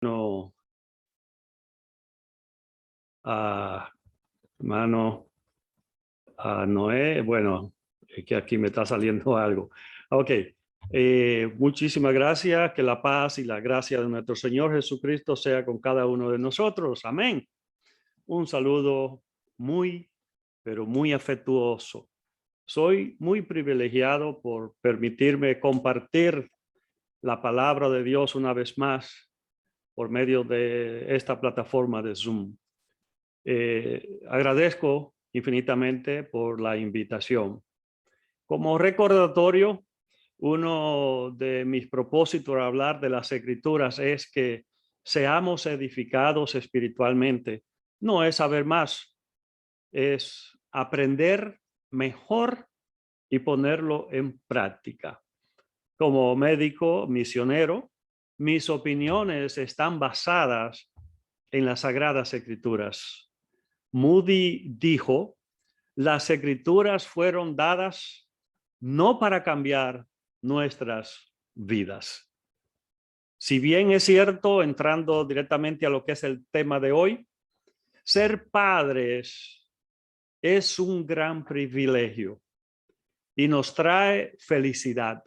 No, a hermano a Noé. Bueno, es que aquí me está saliendo algo. Ok, muchísimas gracias. Que la paz y la gracia de nuestro Señor Jesucristo sea con cada uno de nosotros. Amén. Un saludo muy, pero muy afectuoso. Soy muy privilegiado por permitirme compartir la palabra de Dios una vez más por medio de esta plataforma de Zoom. Agradezco infinitamente por la invitación. Como recordatorio, uno de mis propósitos al hablar de las Escrituras es que seamos edificados espiritualmente. No es saber más, es aprender mejor y ponerlo en práctica. Como médico misionero, mis opiniones están basadas en las Sagradas Escrituras. Moody dijo: las Escrituras fueron dadas no para cambiar nuestras vidas. Si bien es cierto, entrando directamente a lo que es el tema de hoy, ser padres es un gran privilegio y nos trae felicidad.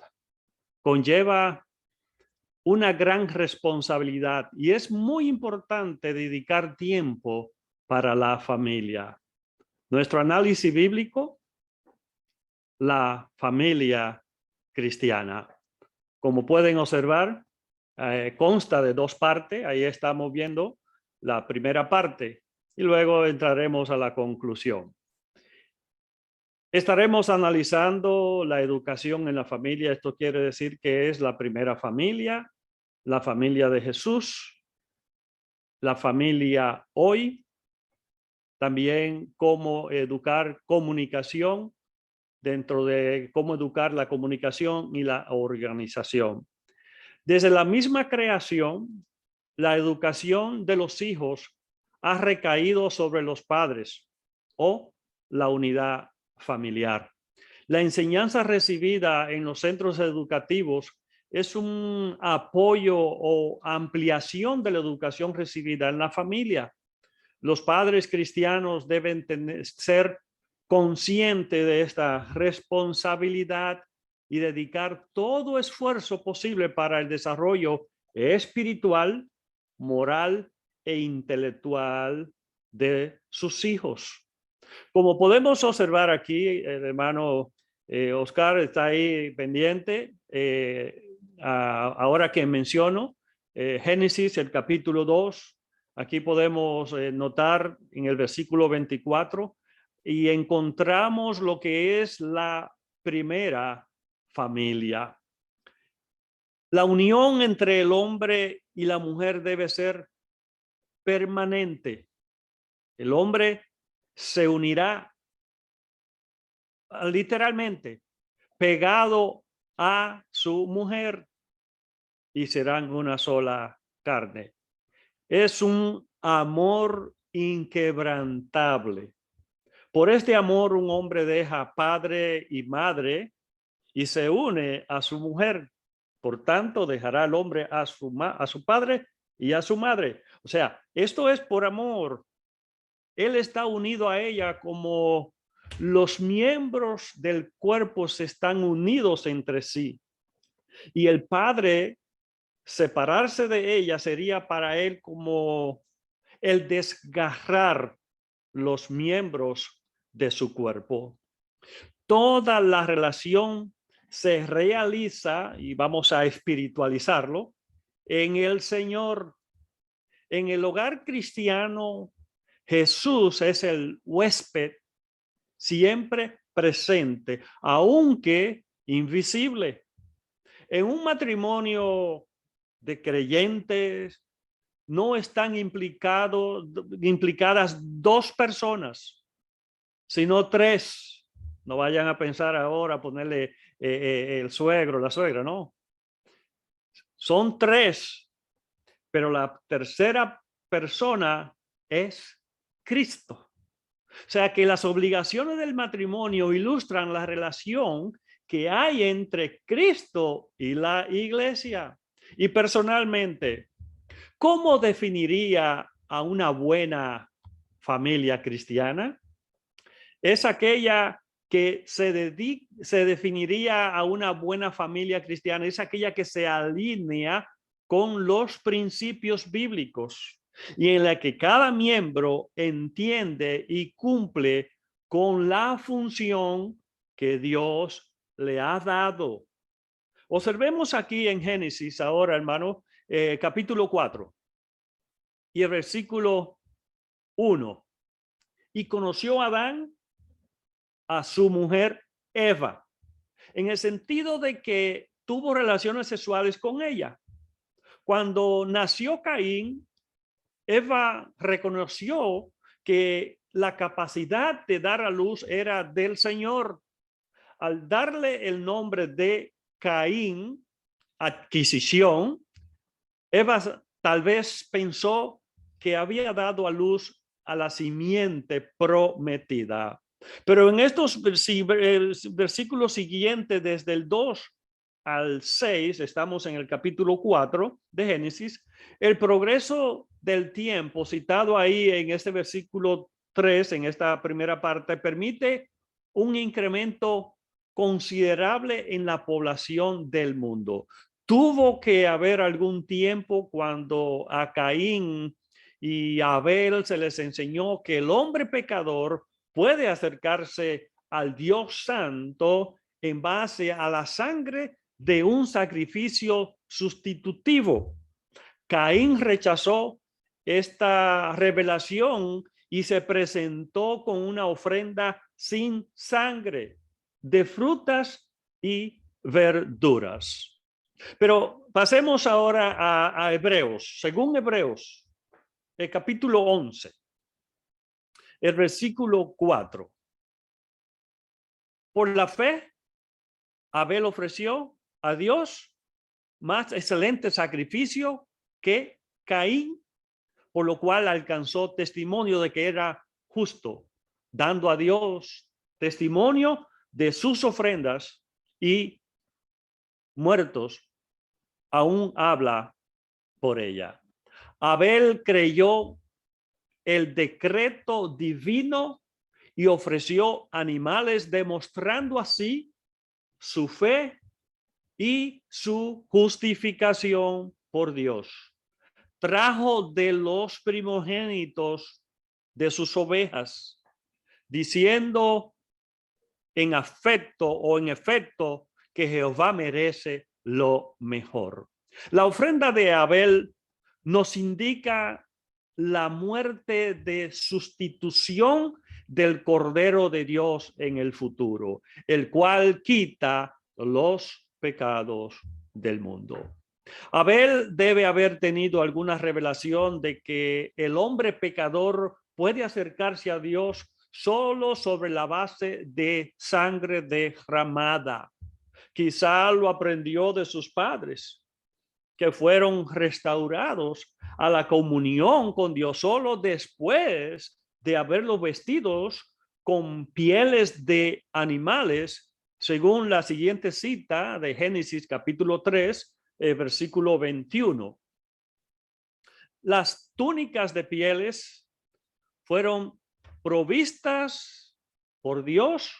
Conlleva una gran responsabilidad y es muy importante dedicar tiempo para la familia. Nuestro análisis bíblico, la familia cristiana. Como pueden observar, consta de dos partes. Ahí estamos viendo la primera parte y luego entraremos a la conclusión. Estaremos analizando la educación en la familia. Esto quiere decir que es la primera familia, la familia de Jesús, la familia hoy, también cómo educar comunicación, dentro de cómo educar la comunicación y la organización. Desde la misma creación, la educación de los hijos ha recaído sobre los padres o la unidad familiar. La enseñanza recibida en los centros educativos es un apoyo o ampliación de la educación recibida en la familia. Los padres cristianos deben ser conscientes de esta responsabilidad y dedicar todo esfuerzo posible para el desarrollo espiritual, moral e intelectual de sus hijos. Como podemos observar aquí, el hermano Oscar está ahí pendiente. Ahora que menciono Génesis, el capítulo 2, aquí podemos notar en el versículo 24 y encontramos lo que es la primera familia. La unión entre el hombre y la mujer debe ser permanente. El hombre se unirá literalmente pegado a su mujer y serán una sola carne. Es un amor inquebrantable. Por este amor un hombre deja padre y madre y se une a su mujer. Por tanto, dejará el hombre a su padre y a su madre. O sea, esto es por amor. Él está unido a ella como los miembros del cuerpo se están unidos entre sí. Y el padre, separarse de ella sería para él como el desgarrar los miembros de su cuerpo. Toda la relación se realiza, y vamos a espiritualizarlo, en el Señor. En el hogar cristiano, Jesús es el huésped siempre presente, aunque invisible. En un matrimonio de creyentes no están implicadas dos personas, sino tres. No vayan a pensar ahora ponerle el suegro, la suegra, no. Son tres, pero la tercera persona es Cristo. O sea que las obligaciones del matrimonio ilustran la relación que hay entre Cristo y la iglesia. Y personalmente, ¿Cómo definiría a una buena familia cristiana? Es aquella que se definiría a una buena familia cristiana, es aquella que se alinea con los principios bíblicos y en la que cada miembro entiende y cumple con la función que Dios le ha dado. Observemos aquí en Génesis ahora, hermano, capítulo 4 y el versículo 1. Y conoció a Adán a su mujer Eva, en el sentido de que tuvo relaciones sexuales con ella. Cuando nació Caín, Eva reconoció que la capacidad de dar a luz era del Señor. Al darle el nombre de Caín, adquisición, Eva tal vez pensó que había dado a luz a la simiente prometida. Pero en estos versículos siguientes, desde el 2 al 6, estamos en el capítulo 4 de Génesis, el progreso del tiempo citado ahí en este versículo 3, en esta primera parte, permite un incremento considerable en la población del mundo. Tuvo que haber algún tiempo cuando a Caín y a Abel se les enseñó que el hombre pecador puede acercarse al Dios Santo en base a la sangre de un sacrificio sustitutivo. Caín rechazó esta revelación y se presentó con una ofrenda sin sangre, de frutas y verduras. Pero pasemos ahora a Hebreos. Según Hebreos, el capítulo 11, el versículo 4. Por la fe, Abel ofreció a Dios más excelente sacrificio que Caín, por lo cual alcanzó testimonio de que era justo, dando a Dios testimonio de sus ofrendas, y muertos aún habla por ella. Abel creyó el decreto divino y ofreció animales, demostrando así su fe y su justificación por Dios. Trajo de los primogénitos de sus ovejas, diciendo en afecto o en efecto que Jehová merece lo mejor. La ofrenda de Abel nos indica la muerte de sustitución del Cordero de Dios en el futuro, el cual quita los pecados del mundo. Abel debe haber tenido alguna revelación de que el hombre pecador puede acercarse a Dios solo sobre la base de sangre derramada. Quizá lo aprendió de sus padres, que fueron restaurados a la comunión con Dios solo después de haberlos vestidos con pieles de animales, según la siguiente cita de Génesis capítulo 3, versículo 21. Las túnicas de pieles fueron provistas por Dios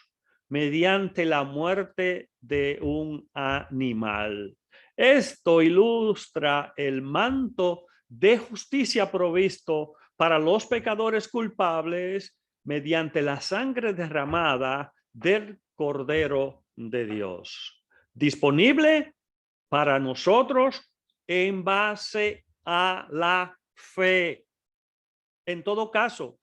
mediante la muerte de un animal. Esto ilustra el manto de justicia provisto para los pecadores culpables mediante la sangre derramada del Cordero de Dios, disponible para nosotros en base a la fe. En todo caso,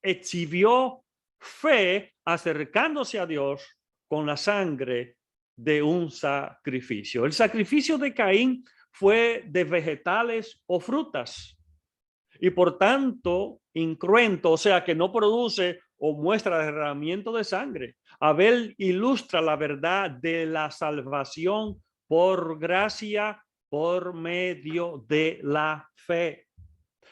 exhibió fe acercándose a Dios con la sangre de un sacrificio. El sacrificio de Caín fue de vegetales o frutas y por tanto incruento, o sea que no produce o muestra derramamiento de sangre. Abel ilustra la verdad de la salvación por gracia por medio de la fe.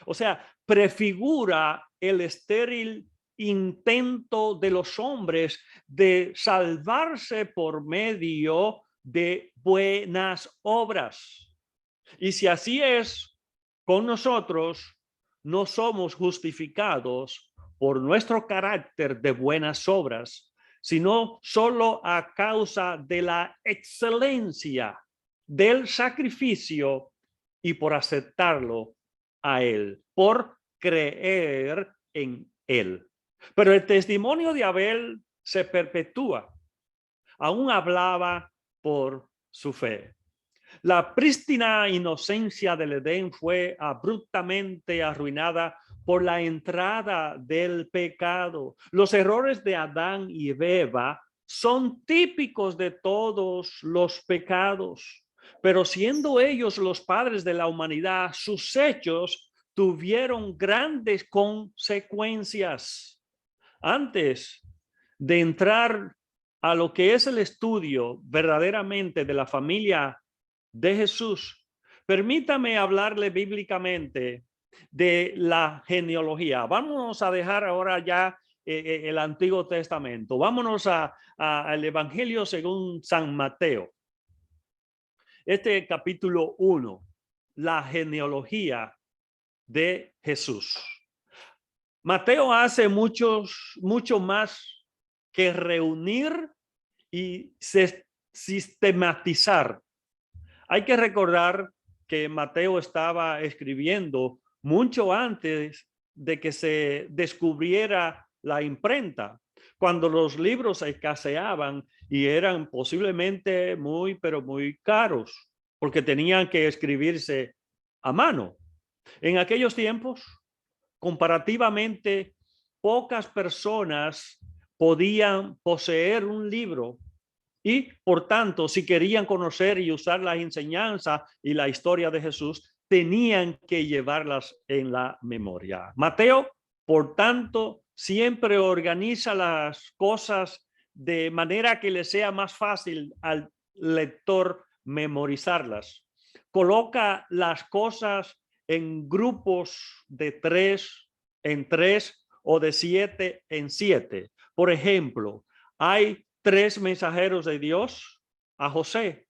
O sea, prefigura el estéril intento de los hombres de salvarse por medio de buenas obras. Y si así es, con nosotros no somos justificados por nuestro carácter de buenas obras, sino solo a causa de la excelencia del sacrificio y por aceptarlo a Él, por creer en Él. Pero el testimonio de Abel se perpetúa. Aún hablaba por su fe. La prístina inocencia del Edén fue abruptamente arruinada por la entrada del pecado. Los errores de Adán y Eva son típicos de todos los pecados, pero siendo ellos los padres de la humanidad, sus hechos tuvieron grandes consecuencias. Antes de entrar a lo que es el estudio verdaderamente de la familia de Jesús, permítame hablarle bíblicamente de la genealogía. Vámonos a dejar ahora ya el Antiguo Testamento. Vámonos al Evangelio según San Mateo. Este capítulo 1, la genealogía de Jesús. Mateo hace mucho más que reunir y sistematizar. Hay que recordar que Mateo estaba escribiendo mucho antes de que se descubriera la imprenta, cuando los libros escaseaban y eran posiblemente pero muy caros, porque tenían que escribirse a mano. En aquellos tiempos, comparativamente, pocas personas podían poseer un libro y, por tanto, si querían conocer y usar la enseñanza y la historia de Jesús, tenían que llevarlas en la memoria. Mateo, por tanto, siempre organiza las cosas de manera que le sea más fácil al lector memorizarlas. Coloca las cosas en grupos de 3 en 3 o de 7 en 7. Por ejemplo, hay 3 mensajeros de Dios a José,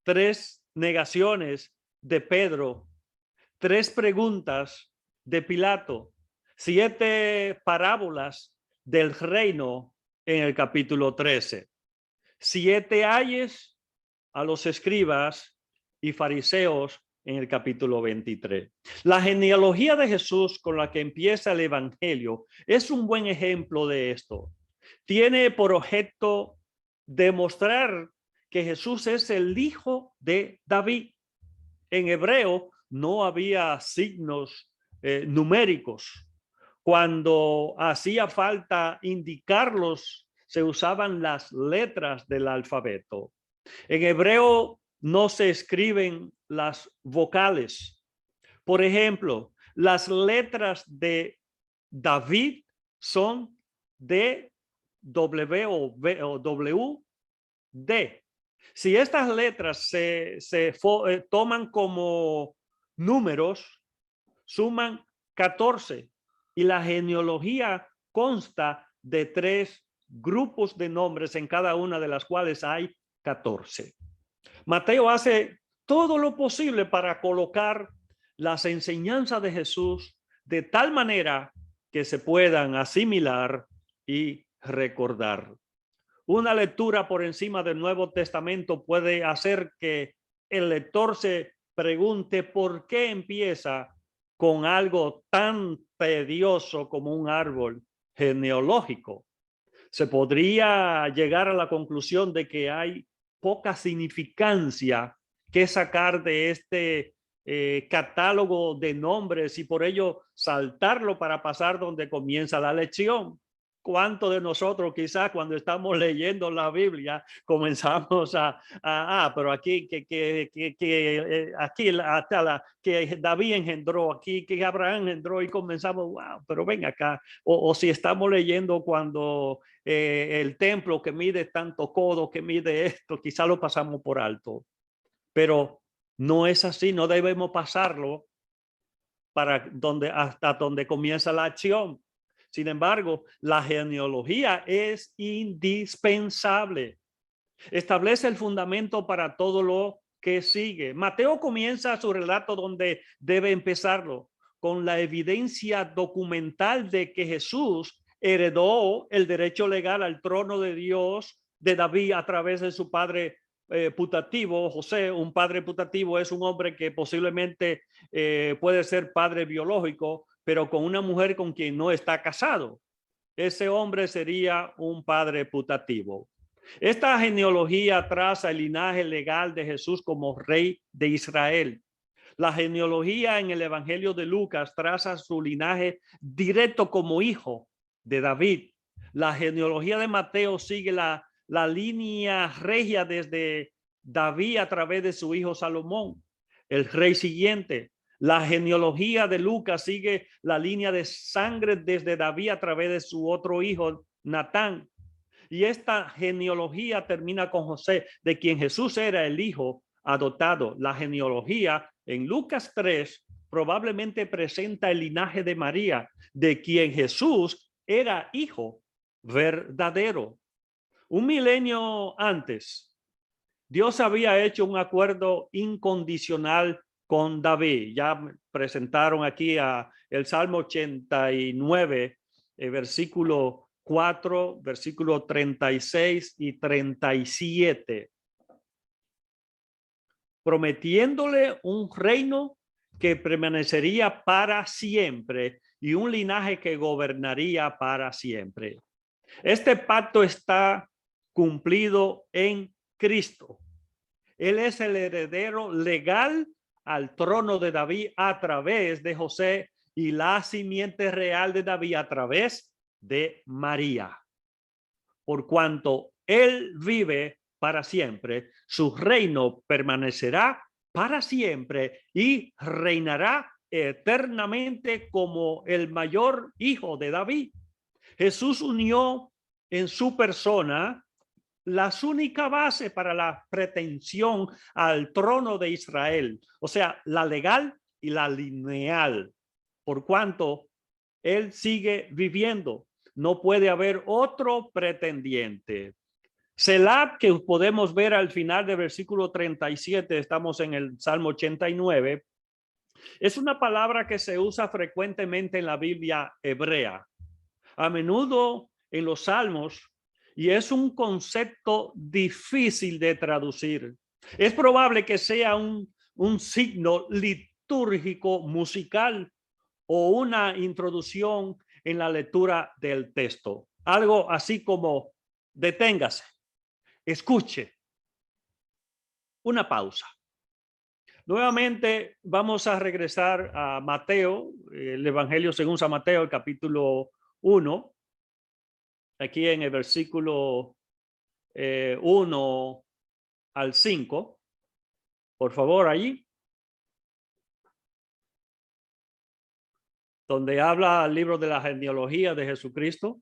3 negaciones de Pedro, 3 preguntas de Pilato, 7 parábolas del reino en el capítulo 13, 7 ayes a los escribas y fariseos en el capítulo 23. La genealogía de Jesús con la que empieza el Evangelio es un buen ejemplo de esto. Tiene por objeto demostrar que Jesús es el hijo de David. En hebreo no había signos numéricos. Cuando hacía falta indicarlos, se usaban las letras del alfabeto. En hebreo no se escriben las vocales. Por ejemplo, las letras de David son D, W o W, D. Si estas letras se toman como números, suman 14 y la genealogía consta de 3 grupos de nombres en cada una de las cuales hay 14. Mateo hace todo lo posible para colocar las enseñanzas de Jesús de tal manera que se puedan asimilar y recordar. Una lectura por encima del Nuevo Testamento puede hacer que el lector se pregunte por qué empieza con algo tan tedioso como un árbol genealógico. Se podría llegar a la conclusión de que hay poca significancia que sacar de este catálogo de nombres y por ello saltarlo para pasar donde comienza la lección. ¿Cuántos de nosotros quizás cuando estamos leyendo la Biblia comenzamos pero aquí aquí hasta que David engendró, aquí que Abraham engendró y comenzamos, wow, pero ven acá. O si estamos leyendo cuando el templo que mide tanto codo, que mide esto, quizás lo pasamos por alto. Pero no es así, no debemos pasarlo hasta donde comienza la acción. Sin embargo, la genealogía es indispensable. Establece el fundamento para todo lo que sigue. Mateo comienza su relato donde debe empezarlo, con la evidencia documental de que Jesús heredó el derecho legal al trono de Dios de David a través de su padre putativo, José. Un padre putativo es un hombre que posiblemente puede ser padre biológico, pero con una mujer con quien no está casado. Ese hombre sería un padre putativo. Esta genealogía traza el linaje legal de Jesús como rey de Israel. La genealogía en el Evangelio de Lucas traza su linaje directo como hijo de David. La genealogía de Mateo sigue la línea regia desde David a través de su hijo Salomón, el rey siguiente. La genealogía de Lucas sigue la línea de sangre desde David a través de su otro hijo, Natán. Y esta genealogía termina con José, de quien Jesús era el hijo adoptado. La genealogía en Lucas 3 probablemente presenta el linaje de María, de quien Jesús era hijo verdadero. Un milenio antes, Dios había hecho un acuerdo incondicional con David. Ya presentaron aquí el Salmo 89, versículo 4, versículo 36 y 37. Prometiéndole un reino que permanecería para siempre y un linaje que gobernaría para siempre. Este pacto está cumplido en Cristo. Él es el heredero legal al trono de David a través de José y la simiente real de David a través de María. Por cuanto él vive para siempre, su reino permanecerá para siempre y reinará eternamente como el mayor hijo de David. Jesús unió en su persona las únicas bases para la pretensión al trono de Israel, o sea, la legal y la lineal, por cuanto él sigue viviendo. No puede haber otro pretendiente. Selah, que podemos ver al final del versículo 37, estamos en el Salmo 89, es una palabra que se usa frecuentemente en la Biblia hebrea, a menudo en los salmos, y es un concepto difícil de traducir. Es probable que sea un signo litúrgico musical o una introducción en la lectura del texto. Algo así como: deténgase, escuche, una pausa. Nuevamente vamos a regresar a Mateo, el Evangelio según San Mateo, el capítulo 1, aquí en el versículo 1 al 5. Por favor, allí, donde habla el libro de la genealogía de Jesucristo.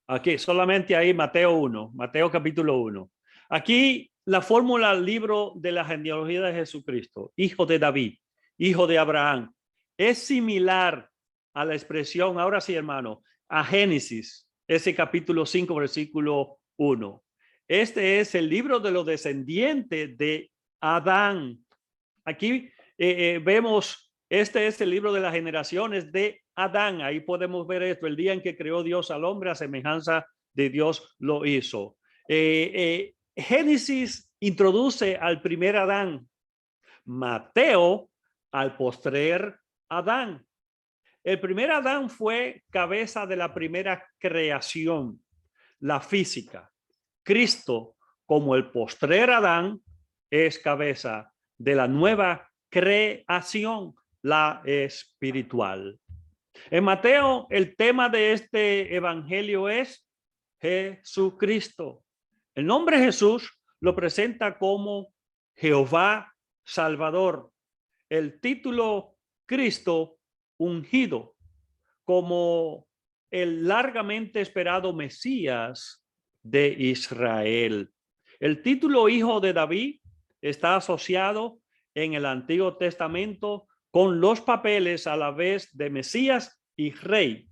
Aquí, solamente ahí, Mateo 1, Mateo capítulo 1. Aquí la fórmula del libro de la genealogía de Jesucristo, hijo de David, hijo de Abraham, es similar a la expresión, ahora sí, hermano, a Génesis, ese capítulo 5, versículo 1. Este es el libro de los descendientes de Adán. Aquí vemos, este es el libro de las generaciones de Adán. Ahí podemos ver esto: el día en que creó Dios al hombre, a semejanza de Dios lo hizo. Génesis introduce al primer Adán, Mateo al postrer Adán. El primer Adán fue cabeza de la primera creación, la física. Cristo, como el postrer Adán, es cabeza de la nueva creación, la espiritual. En Mateo, el tema de este evangelio es Jesucristo. El nombre Jesús lo presenta como Jehová Salvador. El título Cristo, ungido, como el largamente esperado Mesías de Israel. El título Hijo de David está asociado en el Antiguo Testamento con los papeles a la vez de Mesías y Rey.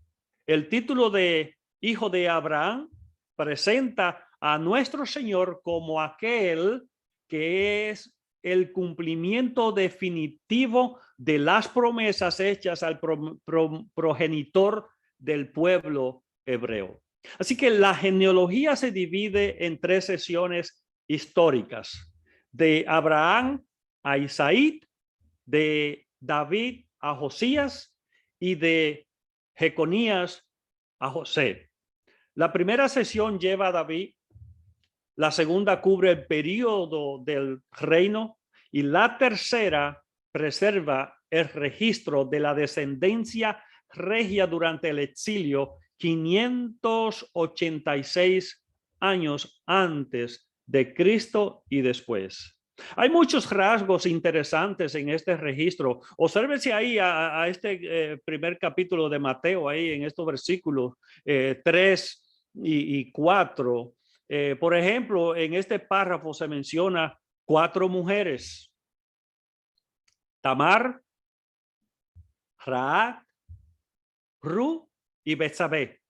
El título de hijo de Abraham, presenta a nuestro Señor como aquel que es el cumplimiento definitivo de las promesas hechas al progenitor del pueblo hebreo. Así que la genealogía se divide en 3 sesiones históricas: de Abraham a Isaí, de David a Josías y de Jeconías a José. La primera sesión lleva a David, la segunda cubre el periodo del reino y la tercera preserva el registro de la descendencia regia durante el exilio 586 años antes de Cristo y después. Hay muchos rasgos interesantes en este registro. Obsérvese ahí a este primer capítulo de Mateo, ahí en estos versículos 3 y 4. Por ejemplo, en este párrafo se menciona 4 mujeres: Tamar, Raab, Ru y Betsabé,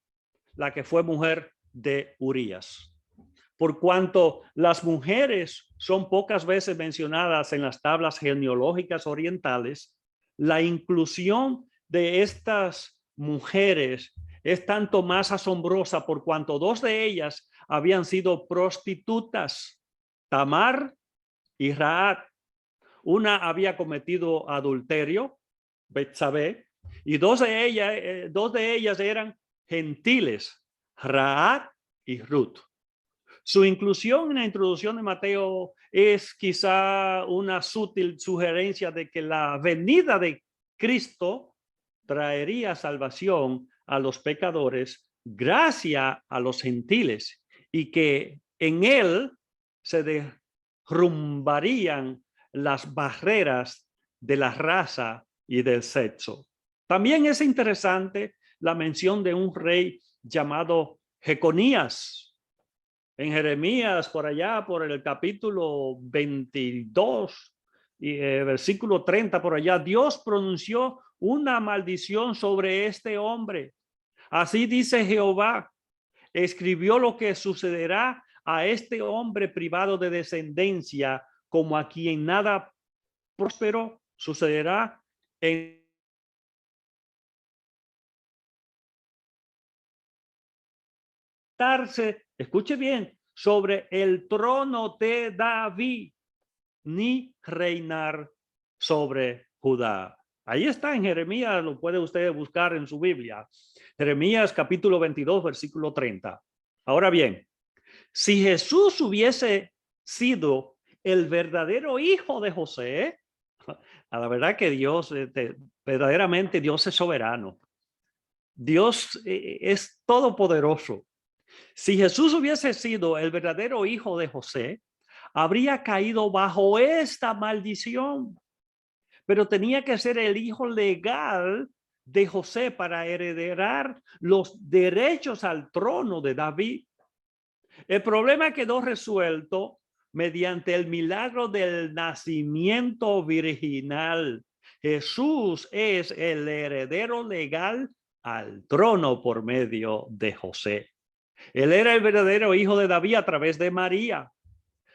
la que fue mujer de Urías. Por cuanto las mujeres son pocas veces mencionadas en las tablas genealógicas orientales, la inclusión de estas mujeres es tanto más asombrosa por cuanto 2 de ellas habían sido prostitutas, Tamar y Raab. Una había cometido adulterio, Betsabé, y dos de ellas eran gentiles, Raab y Ruth. Su inclusión en la introducción de Mateo es quizá una sutil sugerencia de que la venida de Cristo traería salvación a los pecadores, gracia a los gentiles, y que en él se derrumbarían las barreras de la raza y del sexo. También es interesante la mención de un rey llamado Jeconías. En Jeremías, por allá, por el capítulo 22 y versículo 30, por allá, Dios pronunció una maldición sobre este hombre. Así dice Jehová: escribió lo que sucederá a este hombre privado de descendencia, como a quien nada próspero sucederá en escuche bien, sobre el trono de David, ni reinar sobre Judá. Ahí está en Jeremías, lo puede usted buscar en su Biblia. Jeremías capítulo 22, versículo 30. Ahora bien, si Jesús hubiese sido el verdadero hijo de José, a la verdad que Dios, verdaderamente Dios es soberano. Dios es todopoderoso. Si Jesús hubiese sido el verdadero hijo de José, habría caído bajo esta maldición, pero tenía que ser el hijo legal de José para heredar los derechos al trono de David. El problema quedó resuelto mediante el milagro del nacimiento virginal. Jesús es el heredero legal al trono por medio de José. Él era el verdadero hijo de David a través de María.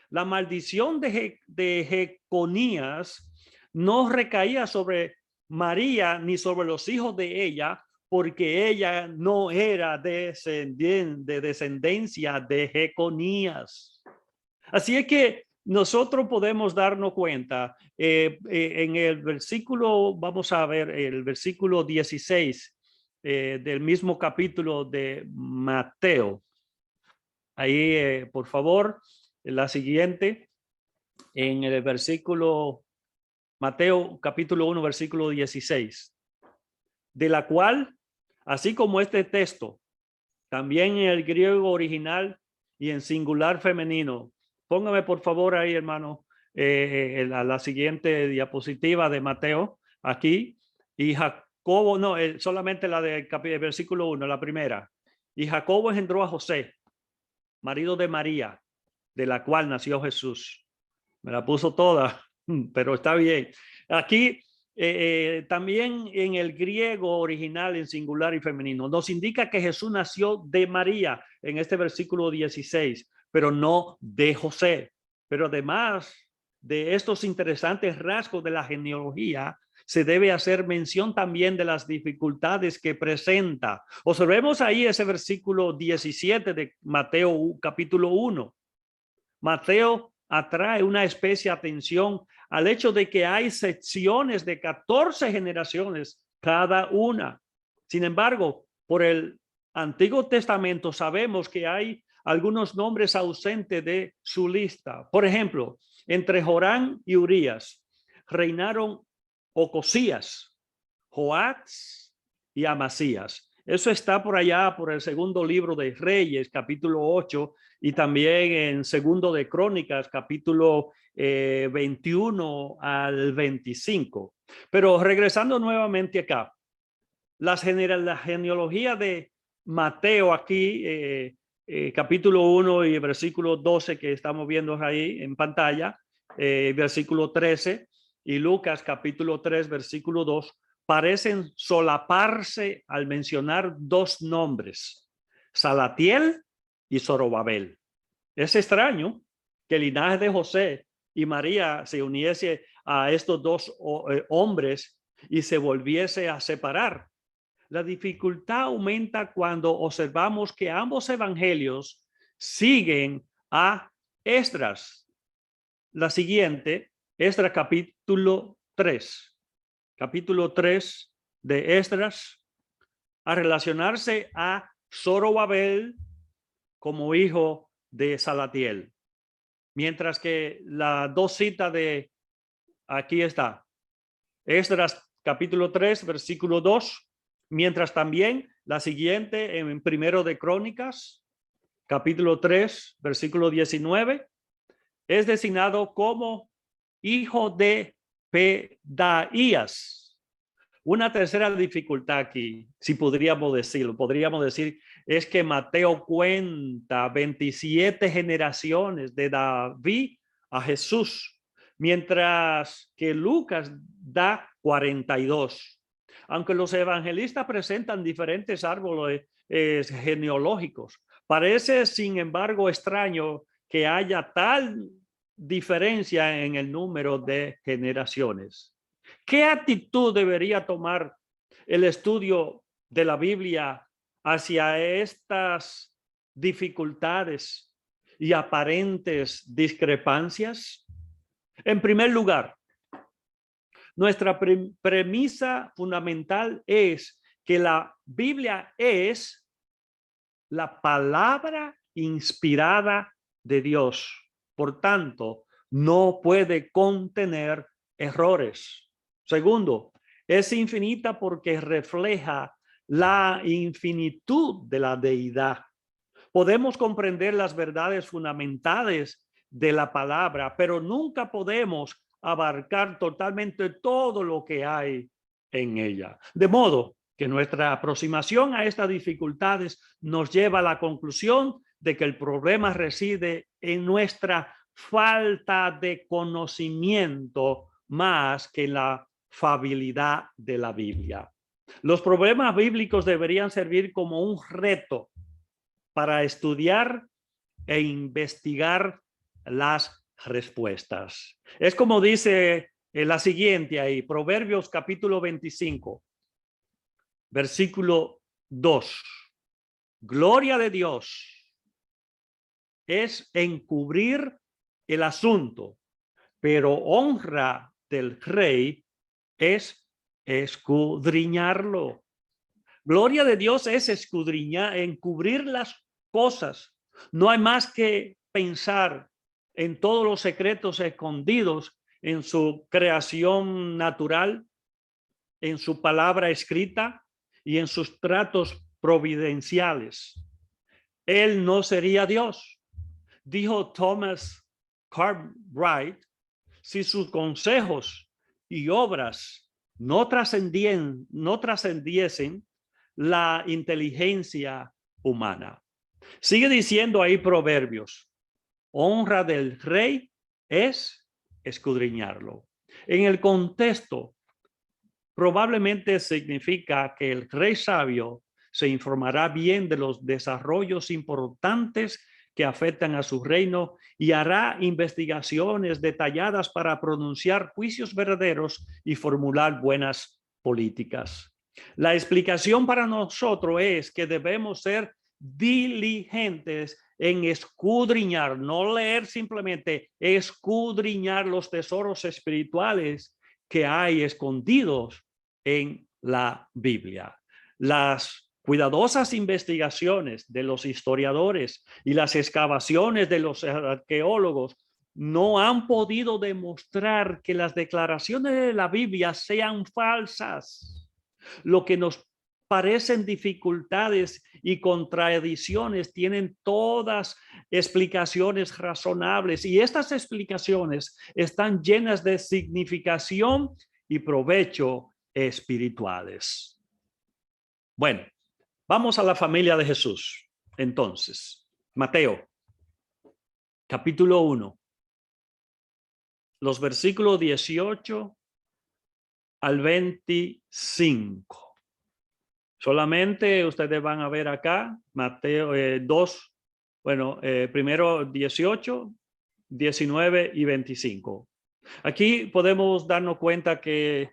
La maldición de Jeconías no recaía sobre María ni sobre los hijos de ella, porque ella no era de descendencia de Jeconías. Así es que nosotros podemos darnos cuenta en el versículo, vamos a ver el versículo 16 del mismo capítulo de Mateo. Ahí, por favor, la siguiente, en el versículo, Mateo capítulo 1, versículo 16, de la cual, así como este texto, también en el griego original y en singular femenino. Póngame por favor ahí, hermano, la siguiente diapositiva de Mateo, aquí, y Jacobo, no, solamente la del versículo 1, la primera. Y Jacobo engendró a José, marido de María, de la cual nació Jesús. Me la puso toda, pero está bien. Aquí también en el griego original en singular y femenino, nos indica que Jesús nació de María en este versículo 16, pero no de José. Pero además de estos interesantes rasgos de la genealogía, se debe hacer mención también de las dificultades que presenta. Observemos ahí ese versículo 17 de Mateo capítulo 1. Mateo atrae una especie de atención al hecho de que hay secciones de 14 generaciones cada una. Sin embargo, por el Antiguo Testamento sabemos que hay algunos nombres ausentes de su lista. Por ejemplo, entre Jorán y Urías reinaron Ocosías, Joás y Amasías. Eso está por allá, por el segundo libro de Reyes, capítulo 8, y también en segundo de Crónicas, capítulo 21 al 25. Pero regresando nuevamente acá, la genealogía de Mateo aquí, capítulo 1 y versículo 12 que estamos viendo ahí en pantalla, versículo 13, y Lucas capítulo 3, versículo 2, parecen solaparse al mencionar dos nombres, Salatiel y Zorobabel. Es extraño que el linaje de José y María se uniese a estos dos hombres y se volviese a separar. La dificultad aumenta cuando observamos que ambos evangelios siguen a Esdras. La siguiente, Esdras capítulo 3. Capítulo 3 de Esdras, a relacionarse a Zorobabel como hijo de Salatiel. Mientras que las dos citas de, aquí está, Esdras capítulo 3, versículo 2, mientras también la siguiente en primero de Crónicas, capítulo 3, versículo 19, es designado como hijo de Pedaías. Una tercera dificultad aquí, si podríamos decir, es que Mateo cuenta 27 generaciones de David a Jesús, mientras que Lucas da 42. Aunque los evangelistas presentan diferentes árboles genealógicos, parece sin embargo extraño que haya tal diferencia en el número de generaciones. ¿Qué actitud debería tomar el estudio de la Biblia hacia estas dificultades y aparentes discrepancias? En primer lugar, nuestra premisa fundamental es que la Biblia es la palabra inspirada de Dios. Por tanto, no puede contener errores. Segundo, es infinita porque refleja la infinitud de la deidad. Podemos comprender las verdades fundamentales de la palabra, pero nunca podemos abarcar totalmente todo lo que hay en ella. De modo que nuestra aproximación a estas dificultades nos lleva a la conclusión de que el problema reside en nuestra falta de conocimiento más que en la fiabilidad de la Biblia. Los problemas bíblicos deberían servir como un reto para estudiar e investigar las respuestas. Es como dice la siguiente ahí, Proverbios capítulo 25, versículo 2. Gloria de Dios es encubrir el asunto, pero honra del rey es escudriñarlo. Gloria de Dios es escudriñar, encubrir las cosas. No hay más que pensar en todos los secretos escondidos en su creación natural, en su palabra escrita y en sus tratos providenciales. Él no sería Dios. Dijo Thomas Cartwright, si sus consejos y obras no trascendiesen la inteligencia humana. Sigue diciendo ahí Proverbios, honra del rey es escudriñarlo. En el contexto probablemente significa que el rey sabio se informará bien de los desarrollos importantes que afectan a su reino y hará investigaciones detalladas para pronunciar juicios verdaderos y formular buenas políticas. La explicación para nosotros es que debemos ser diligentes en escudriñar, no leer simplemente, escudriñar los tesoros espirituales que hay escondidos en la Biblia. Las cuidadosas investigaciones de los historiadores y las excavaciones de los arqueólogos no han podido demostrar que las declaraciones de la Biblia sean falsas. Lo que nos parecen dificultades y contradicciones tienen todas explicaciones razonables, y estas explicaciones están llenas de significación y provecho espirituales. Bueno, vamos a la familia de Jesús. Entonces, Mateo, capítulo 1, los versículos 18 al 25. Solamente ustedes van a ver acá, Mateo 2, primero 18, 19 y 25. Aquí podemos darnos cuenta que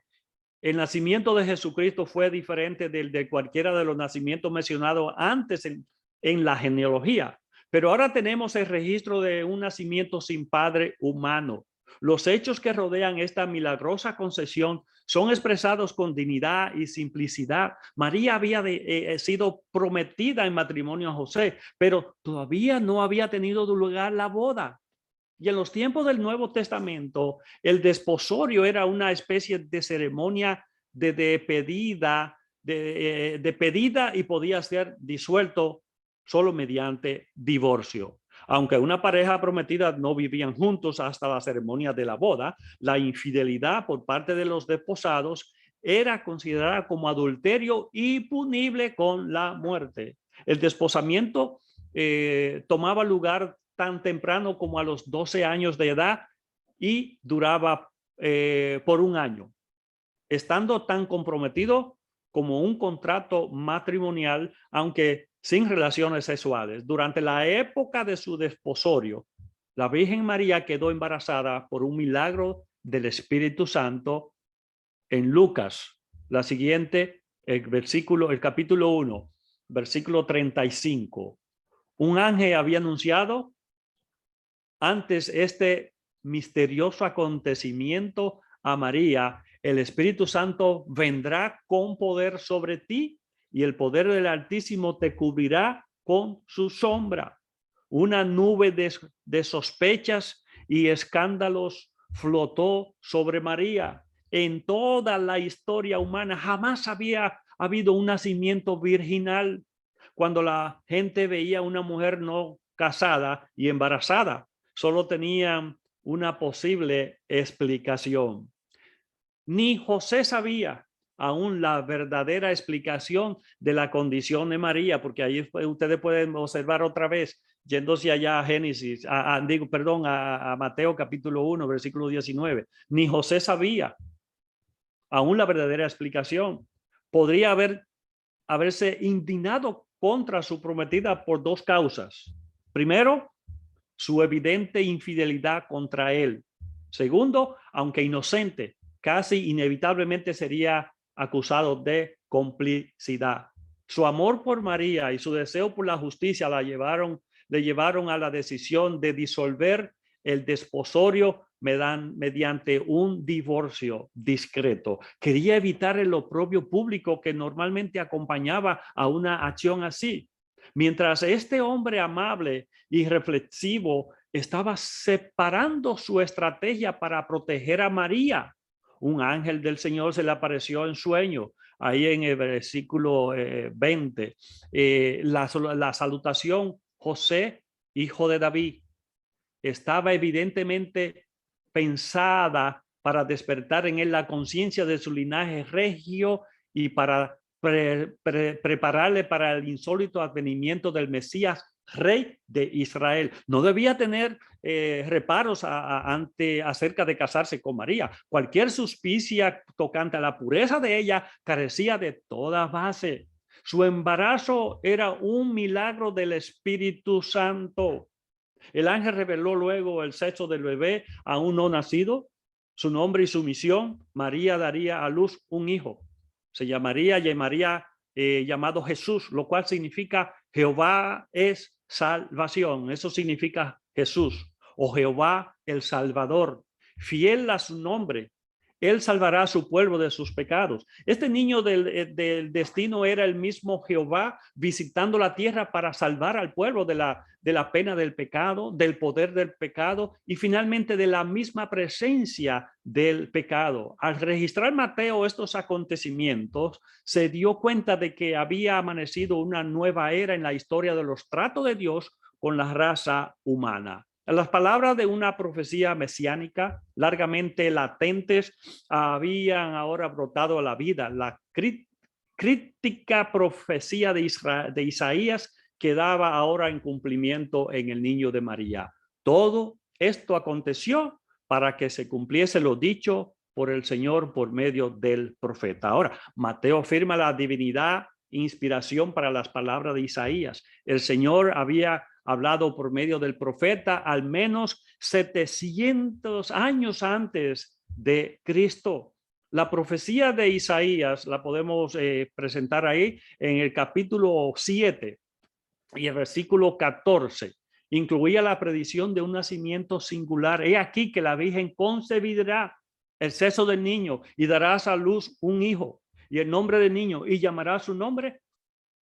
el nacimiento de Jesucristo fue diferente del de cualquiera de los nacimientos mencionados antes en la genealogía. Pero ahora tenemos el registro de un nacimiento sin padre humano. Los hechos que rodean esta milagrosa concepción son expresados con dignidad y simplicidad. María había sido prometida en matrimonio a José, pero todavía no había tenido lugar la boda. Y en los tiempos del Nuevo Testamento, el desposorio era una especie de ceremonia de pedida y podía ser disuelto solo mediante divorcio. Aunque una pareja prometida no vivían juntos hasta la ceremonia de la boda, la infidelidad por parte de los desposados era considerada como adulterio y punible con la muerte. El desposamiento tomaba lugar tan temprano como a los 12 años de edad y duraba por un año, estando tan comprometido como un contrato matrimonial, aunque sin relaciones sexuales. Durante la época de su desposorio, la Virgen María quedó embarazada por un milagro del Espíritu Santo. En Lucas, la siguiente, el capítulo 1, versículo 35. Un ángel había anunciado antes este misterioso acontecimiento a María: el Espíritu Santo vendrá con poder sobre ti y el poder del Altísimo te cubrirá con su sombra. Una nube de sospechas y escándalos flotó sobre María. En toda la historia humana jamás había habido un nacimiento virginal. Cuando la gente veía a una mujer no casada y embarazada, solo tenían una posible explicación. Ni José sabía aún la verdadera explicación de la condición de María, porque ahí ustedes pueden observar otra vez, yéndose allá a Génesis, a Mateo capítulo 1, versículo 19. Ni José sabía aún la verdadera explicación. Podría haberse indignado contra su prometida por dos causas. Primero, su evidente infidelidad contra él. Segundo, aunque inocente, casi inevitablemente sería acusado de complicidad. Su amor por María y su deseo por la justicia le llevaron a la decisión de disolver el desposorio mediante un divorcio discreto. Quería evitar el oprobio público que normalmente acompañaba a una acción así. Mientras este hombre amable y reflexivo estaba separando su estrategia para proteger a María, un ángel del Señor se le apareció en sueño, ahí en el versículo 20. La salutación: José, hijo de David, estaba evidentemente pensada para despertar en él la conciencia de su linaje regio y para prepararle para el insólito advenimiento del Mesías Rey de Israel. No debía tener reparos acerca de casarse con María. Cualquier suspicia tocante a la pureza de ella carecía de toda base. Su embarazo era un milagro del Espíritu Santo. El ángel reveló luego el sexo del bebé aún no nacido, su nombre y su misión. María daría a luz un hijo. Se llamaría llamado Jesús, lo cual significa Jehová es salvación. Eso significa Jesús o Jehová el Salvador. Fiel a su nombre, él salvará a su pueblo de sus pecados. Este niño del destino era el mismo Jehová visitando la tierra para salvar al pueblo de la pena del pecado, del poder del pecado y finalmente de la misma presencia del pecado. Al registrar Mateo estos acontecimientos, se dio cuenta de que había amanecido una nueva era en la historia de los tratos de Dios con la raza humana. Las palabras de una profecía mesiánica largamente latentes habían ahora brotado a la vida. La crítica profecía de Isaías quedaba ahora en cumplimiento en el niño de María. Todo esto aconteció para que se cumpliese lo dicho por el Señor por medio del profeta. Ahora, Mateo afirma la divinidad, inspiración para las palabras de Isaías. El Señor había hablado por medio del profeta al menos 700 años antes de Cristo. La profecía de Isaías la podemos presentar ahí en el capítulo 7 y el versículo 14. Incluía la predicción de un nacimiento singular. He aquí que la Virgen concebirá el sexo del niño y dará a luz un hijo y el nombre del niño y llamará su nombre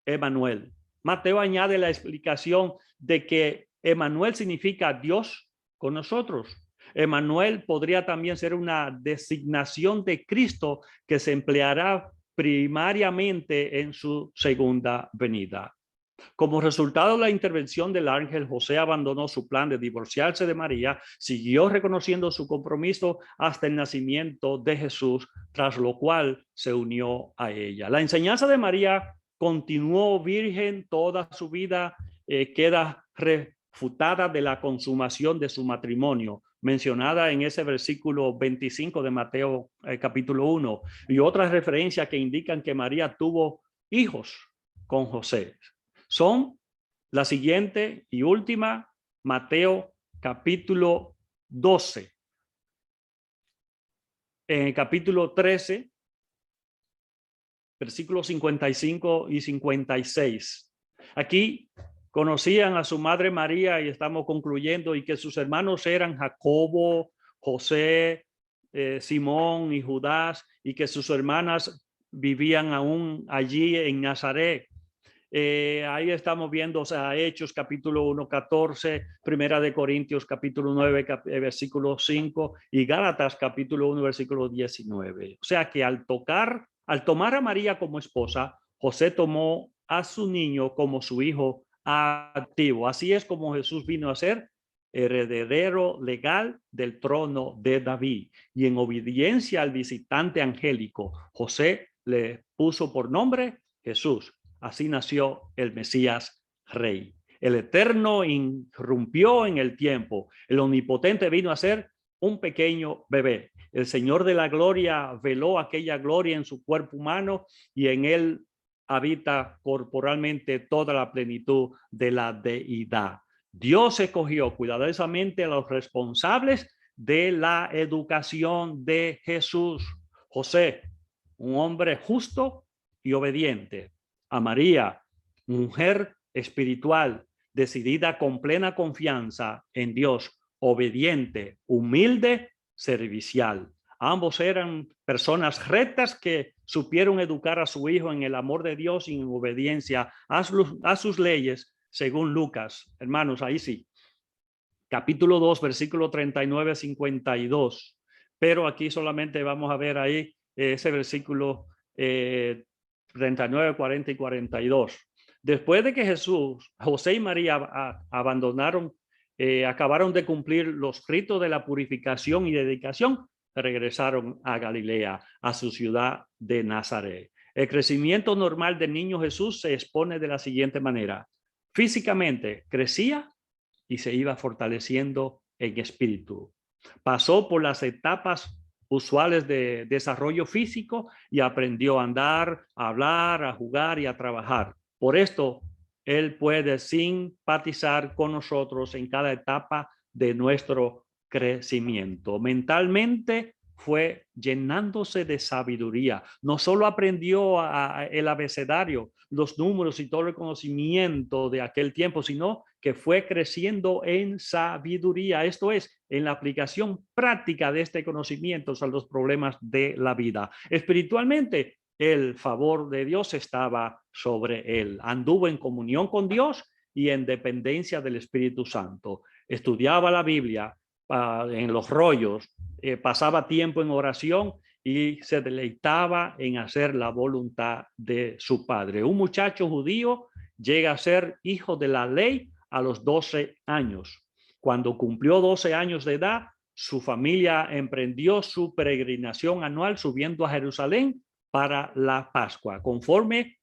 Emmanuel. Mateo añade la explicación de que Emmanuel significa Dios con nosotros. Emmanuel podría también ser una designación de Cristo que se empleará primariamente en su segunda venida. Como resultado de la intervención del ángel, José abandonó su plan de divorciarse de María, siguió reconociendo su compromiso hasta el nacimiento de Jesús, tras lo cual se unió a ella. La enseñanza de María continuó virgen toda su vida, queda refutada de la consumación de su matrimonio, mencionada en ese versículo 25 de Mateo capítulo 1, y otras referencias que indican que María tuvo hijos con José. Son la siguiente y última, Mateo capítulo 12. En el capítulo 13, versículos 55 y 56. Aquí conocían a su madre María y estamos concluyendo y que sus hermanos eran Jacobo, José, Simón y Judas y que sus hermanas vivían aún allí en Nazaret. Ahí estamos viendo, o sea, Hechos capítulo 1, 14, Primera de Corintios capítulo 9, versículo 5 y Gálatas capítulo 1, versículo 19. O sea que al tomar a María como esposa, José tomó a su niño como su hijo adoptivo. Así es como Jesús vino a ser heredero legal del trono de David. Y en obediencia al visitante angélico, José le puso por nombre Jesús. Así nació el Mesías Rey. El Eterno irrumpió en el tiempo. El Omnipotente vino a ser un pequeño bebé. El Señor de la Gloria veló aquella gloria en su cuerpo humano y en él habita corporalmente toda la plenitud de la deidad. Dios escogió cuidadosamente a los responsables de la educación de Jesús. José, un hombre justo y obediente. A María, mujer espiritual, decidida con plena confianza en Dios, obediente, humilde, servicial. Ambos eran personas rectas que supieron educar a su hijo en el amor de Dios y en obediencia a sus leyes, según Lucas. Hermanos, ahí sí. Capítulo 2, versículo 39 a 52. Pero aquí solamente vamos a ver ahí ese versículo 39, 40 y 42. Después de que José y María acabaron de cumplir los ritos de la purificación y dedicación, regresaron a Galilea, a su ciudad de Nazaret. El crecimiento normal del niño Jesús se expone de la siguiente manera. físicamente crecía y se iba fortaleciendo en espíritu. Pasó por las etapas usuales de desarrollo físico y aprendió a andar, a hablar, a jugar y a trabajar. Por esto, él puede simpatizar con nosotros en cada etapa de nuestro crecimiento. Mentalmente fue llenándose de sabiduría. No solo aprendió el abecedario, los números y todo el conocimiento de aquel tiempo, sino que fue creciendo en sabiduría. Esto es, en la aplicación práctica de este conocimiento a los problemas de la vida. Espiritualmente, el favor de Dios estaba sobre él. Anduvo en comunión con Dios y en dependencia del Espíritu Santo. Estudiaba la Biblia en los rollos, pasaba tiempo en oración y se deleitaba en hacer la voluntad de su padre. Un muchacho judío llega a ser hijo de la ley a los 12 años. Cuando cumplió 12 años de edad, su familia emprendió su peregrinación anual subiendo a Jerusalén para la Pascua. Conforme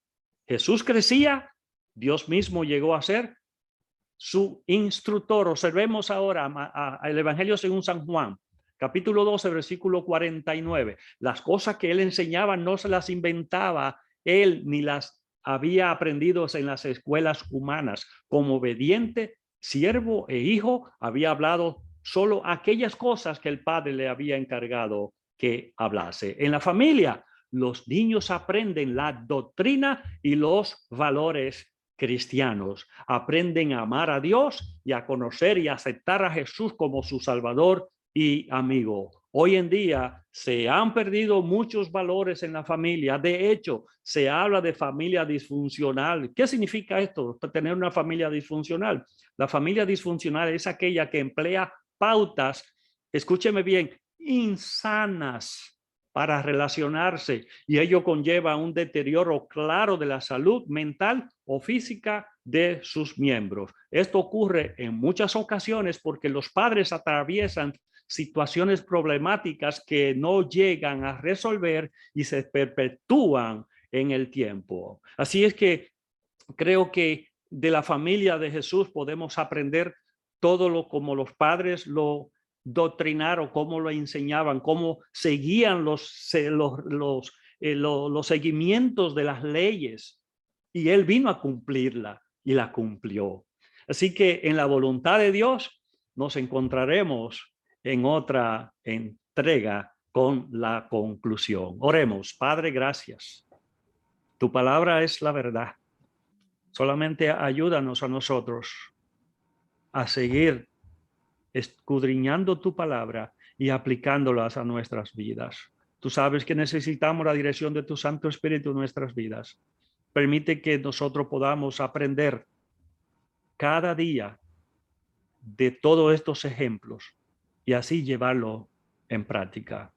Jesús crecía, Dios mismo llegó a ser su instructor. Observemos ahora el Evangelio según San Juan, capítulo 12, versículo 49. Las cosas que él enseñaba no se las inventaba él ni las había aprendido en las escuelas humanas. Como obediente, siervo e hijo, había hablado solo aquellas cosas que el Padre le había encargado que hablase. En la familia, los niños aprenden la doctrina y los valores cristianos. Aprenden a amar a Dios y a conocer y aceptar a Jesús como su Salvador y amigo. Hoy en día se han perdido muchos valores en la familia. De hecho, se habla de familia disfuncional. ¿Qué significa esto? Tener una familia disfuncional. La familia disfuncional es aquella que emplea pautas, escúcheme bien, insanas para relacionarse, y ello conlleva un deterioro claro de la salud mental o física de sus miembros. Esto ocurre en muchas ocasiones porque los padres atraviesan situaciones problemáticas que no llegan a resolver y se perpetúan en el tiempo. Así es que creo que de la familia de Jesús podemos aprender todo lo como los padres lo doctrinaron, cómo lo enseñaban, cómo seguían los seguimientos de las leyes, y él vino a cumplirla y la cumplió. Así que en la voluntad de Dios nos encontraremos en otra entrega con la conclusión. Oremos. Padre, gracias. Tu palabra es la verdad. Solamente ayúdanos a nosotros a seguir escudriñando tu palabra y aplicándolas a nuestras vidas. Tú sabes que necesitamos la dirección de tu Santo Espíritu en nuestras vidas. Permite que nosotros podamos aprender cada día de todos estos ejemplos y así llevarlo en práctica.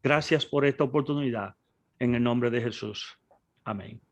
Gracias por esta oportunidad. En el nombre de Jesús. Amén.